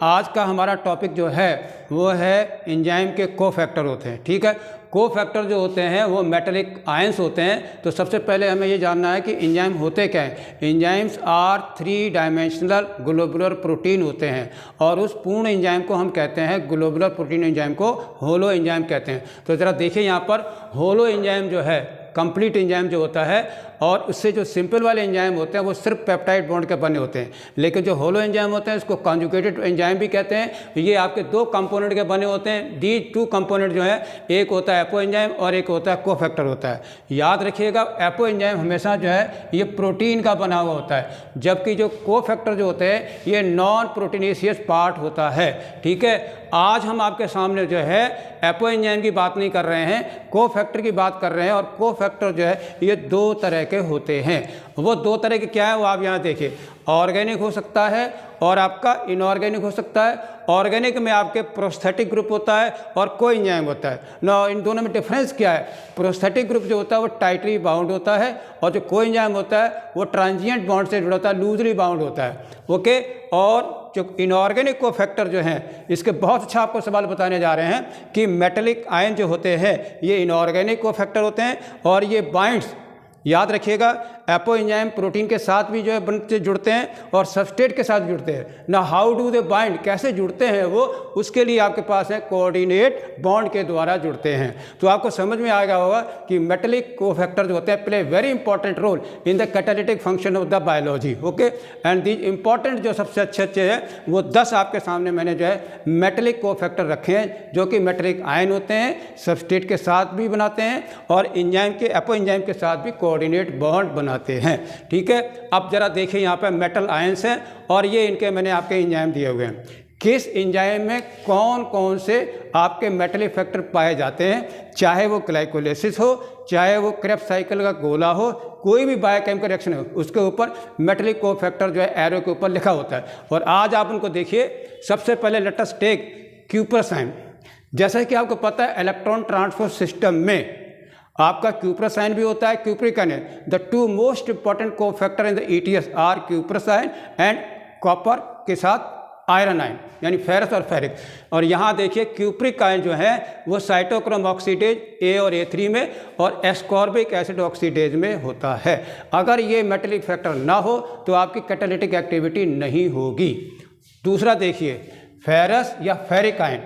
आज का हमारा टॉपिक जो है वो है एंजाइम के कोफैक्टर होते हैं। ठीक है, कोफैक्टर जो होते हैं वो मेटालिक आयंस होते हैं। तो सबसे पहले हमें ये जानना है कि एंजाइम होते क्या हैं। Enzymes are 3 dimensional globular protein होते हैं और उस पूर्ण एंजाइम को हम कहते हैं, ग्लोबुलर प्रोटीन एंजाइम को होलो एंजाइम कहते हैं। तो ज़रा देखिए यहाँ पर होलो एंजाइम जो है, कंप्लीट एंजाइम जो होता है, और उससे जो सिंपल वाले एंजाइम होते हैं वो सिर्फ पेप्टाइड बॉन्ड के बने होते हैं। लेकिन जो होलो एंजाइम होते हैं इसको कॉन्जुगेटेड एंजाइम भी कहते हैं। ये आपके 2 कंपोनेंट के बने होते हैं। दी 2 कंपोनेंट जो है, एक होता है एपो एंजाइम और एक होता है कोफैक्टर होता है। याद रखिएगा, एपो एंजाइम हमेशा जो है ये प्रोटीन का बना हुआ होता है, जबकि जो कोफैक्टर जो होते हैं ये नॉन प्रोटीनेशियस पार्ट होता है। ठीक है, आज हम आपके सामने जो है एपो एंजाइम की बात नहीं कर रहे हैं, कोफैक्टर की बात कर रहे हैं। और कोफैक्टर जो है ये 2 तरह के होते हैं। वो 2 तरह के क्या है वो आप यहाँ देखिए, ऑर्गेनिक हो सकता है और आपका इनऑर्गेनिक हो सकता है। ऑर्गेनिक में आपके प्रोस्थेटिक ग्रुप होता है और को एंजाइम होता है ना। इन दोनों में डिफरेंस क्या है? प्रोस्थेटिक ग्रुप जो होता है वो टाइटली बाउंड होता है और जो को एंजाइम होता है वो ट्रांजिएंट बॉन्ड से जुड़ा होता है, लूजली बाउंड होता है। ओके, और जो इनऑर्गेनिक कोफैक्टर जो हैं, इसके बहुत अच्छा आपको सवाल बताने जा रहे हैं कि मेटालिक आयन जो होते हैं ये इनऑर्गेनिक कोफैक्टर होते हैं और ये बाइंड्स, याद रखिएगा, एपो एंजाइम प्रोटीन के साथ भी जो है बनते जुड़ते हैं और सबस्ट्रेट के साथ जुड़ते हैं ना। हाउ डू दे बाइंड, कैसे जुड़ते हैं वो, उसके लिए आपके पास है कोऑर्डिनेट बॉन्ड के द्वारा जुड़ते हैं। तो आपको समझ में आ गया होगा कि मेटालिक कोफैक्टर जो होते हैं play very important role in the catalytic function of the biology. Okay, and these important जो सबसे अच्छे हैं वो 10 आपके सामने मैंने जो है मेटालिक कोफैक्टर रखे हैं, जो कि मेटालिक आयन होते हैं, सबस्ट्रेट के साथ भी बनाते हैं और एंजाइम के, एपो एंजाइम के साथ भी कोऑर्डिनेट बॉन्ड बनाते हैं। ठीक है, अब जरा देखिए यहाँ पे मेटल आयंस हैं और ये इनके मैंने आपके एंजाइम दिए हुए हैं। किस एंजाइम में कौन कौन से आपके मेटालिक फैक्टर पाए जाते हैं, चाहे वो ग्लाइकोलाइसिस हो, चाहे वो क्रेब्स साइकिल का गोला हो, कोई भी बायोकेमिकल रिएक्शन हो, उसके ऊपर मेटालिक कोफैक्टर जो है एरो के ऊपर लिखा होता है। और आज आप उनको देखिए। सबसे पहले लेट अस टेक क्यूपरसाइन। जैसा कि आपको पता है इलेक्ट्रॉन ट्रांसपोर्ट सिस्टम में आपका क्यूपरसाइन भी होता है, क्यूप्रिकन है। The 2 most important cofactor in the ETS are क्यूपरसाइन एंड कॉपर के साथ आयरन आयन, यानी फेरस और फेरिक। और यहाँ देखिए क्यूप्रिक आयन जो है वो साइटोक्रोम ऑक्सीडेज A और A3 में और एस्कॉर्बिक एसिड ऑक्सीडेज में होता है। अगर ये मेटालिक फैक्टर ना हो तो आपकी कैटालिटिक एक्टिविटी नहीं होगी। दूसरा देखिए, फेरस या ferric ion,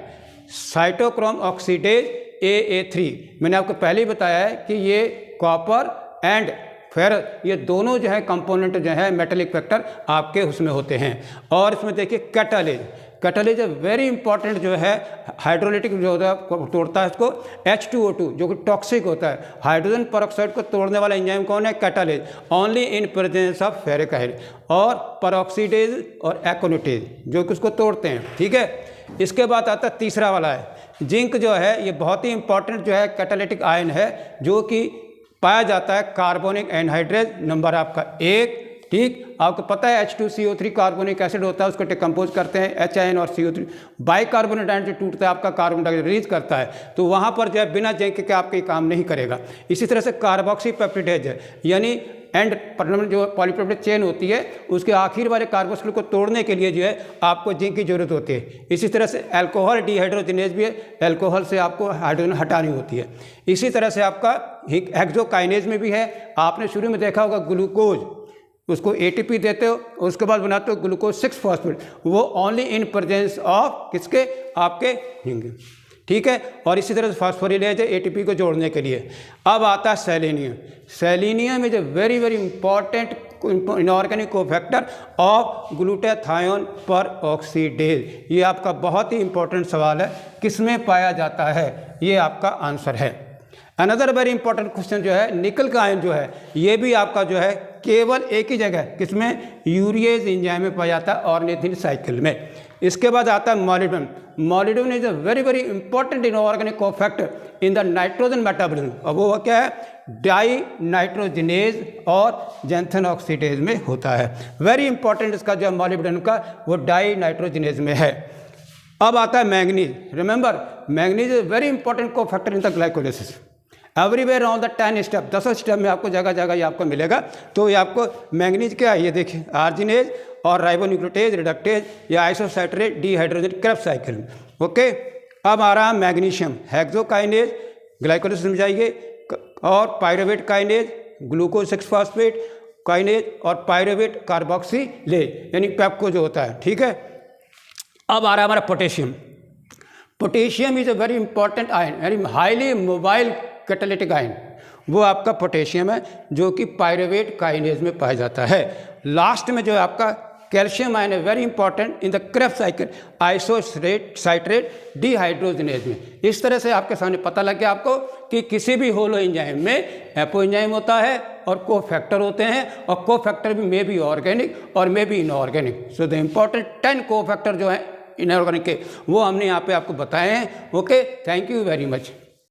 cytochrome oxidase AA3। मैंने आपको पहले ही बताया है कि ये कॉपर एंड फेरस, ये दोनों जो है कंपोनेंट जो है मेटालिक फैक्टर आपके उसमें होते हैं। और इसमें देखिए कैटालिज, कैटालिज वेरी इंपॉर्टेंट जो है, हाइड्रोलिटिक जो होता है तोड़ता है इसको, H2O2 जो कि टॉक्सिक होता है। हाइड्रोजन परऑक्साइड को तोड़ने वाला एंजाइम कौन है? Catalase, only in presence of ferric ion. और परऑक्सीडेज और एकोनिटेज जो कि उसको तोड़ते हैं। ठीक है, इसके बाद आता है तीसरा वाला है जिंक, जो है ये बहुत ही इंपॉर्टेंट जो है कैटालिटिक आयन है, जो कि पाया जाता है कार्बोनिक एनहाइड्रेज, नंबर आपका 1। ठीक, आपको पता है H2CO3 कार्बोनिक एसिड होता है, उसको डिकम्पोज करते हैं HIN और CO3, बाइकार्बोनेट आयन जो टूटता है आपका कार्बन डाइऑक्साइड रिलीज करता है। तो वहाँ पर जो है बिना जिंक के आपके काम नहीं करेगा। इसी तरह से कार्बोक्सी पेप्टिडेज है, यानी एंड जो पॉलीपेप्टाइड चेन होती है उसके आखिर वाले कार्बोक्सिल को तोड़ने के लिए जो है आपको जिंक की जरूरत होती है। इसी तरह से अल्कोहल डिहाइड्रोजिनेज भी है, अल्कोहल से आपको हाइड्रोजन हटानी होती है। इसी तरह से आपका हेक्सोकाइनेज में भी है। आपने शुरू में देखा होगा ग्लूकोज, उसको ATP देते हो, उसके बाद बनाते हो ग्लूकोज 6 फॉस्फेट, वो ओनली इन प्रेजेंस ऑफ किसके? आपके हिंग। ठीक है, और इसी तरह से फास्फोरिलेज है ATP को जोड़ने के लिए। अब आता है selenium. Selenium is a very very important inorganic cofactor of glutathione पर ऑक्सीडेज। ये आपका बहुत ही इंपॉर्टेंट सवाल है, किसमें पाया जाता है? ये आपका आंसर है। अनदर वेरी इंपॉर्टेंट क्वेश्चन जो है, निकल का आयन जो है ये भी आपका जो है केवल एक ही जगह, किसमें? यूरिएज एंजाइम में पाया जाता है, ऑर्निथिन साइकिल में। इसके बाद आता है molybdenum. Molybdenum is a very very important inorganic cofactor in the nitrogen metabolism. अब वो क्या है? डाई नाइट्रोजिनेज और जैंथन ऑक्सीडेज में होता है। वेरी इंपॉर्टेंट इसका जो मॉलिब्डेनम का वो डाई नाइट्रोजिनेज में है। अब आता है manganese. Remember, manganese is very important cofactor in the glycolysis everywhere on the 10 step, 10 step में आपको जगह जगह ये आपको मिलेगा। तो ये आपको मैंगनीज क्या है, ये देखिए आर्जिनेज और राइबोन्यूक्लियोटाइड रिडक्टेज या आइसोसाइट्रेट डीहाइड्रोजन क्रेब्स साइकिल। ओके, अब आ रहा मैग्नीशियम, हेक्सोकाइनेज ग्लाइकोलाइसिस में जाइए, और pyruvate kinase glucose 6 phosphate kinase और पायरुवेट कार्बोक्सिलेज यानी पेप्को जो होता है। ठीक है, अब आ रहा है हमारा potassium. Potassium is a very important ion, very highly mobile catalytic ion, वो आपका पोटेशियम है जो कि पायरुवेट काइनेज में पाया जाता है। लास्ट में जो है आपका कैल्शियम आयन है, very important in the Krebs cycle isocitrate dehydrogenase में। इस तरह से आपके सामने पता लग गया आपको कि किसी भी होलो एंजाइम में एपो एंजाइम होता है और कोफैक्टर होते हैं, और कोफैक्टर भी मे बी ऑर्गेनिक और may be inorganic. So the important 10 cofactor जो है इनऑर्गेनिक के, वो हमने यहाँ पे आपको बताए हैं। Okay, thank you very much.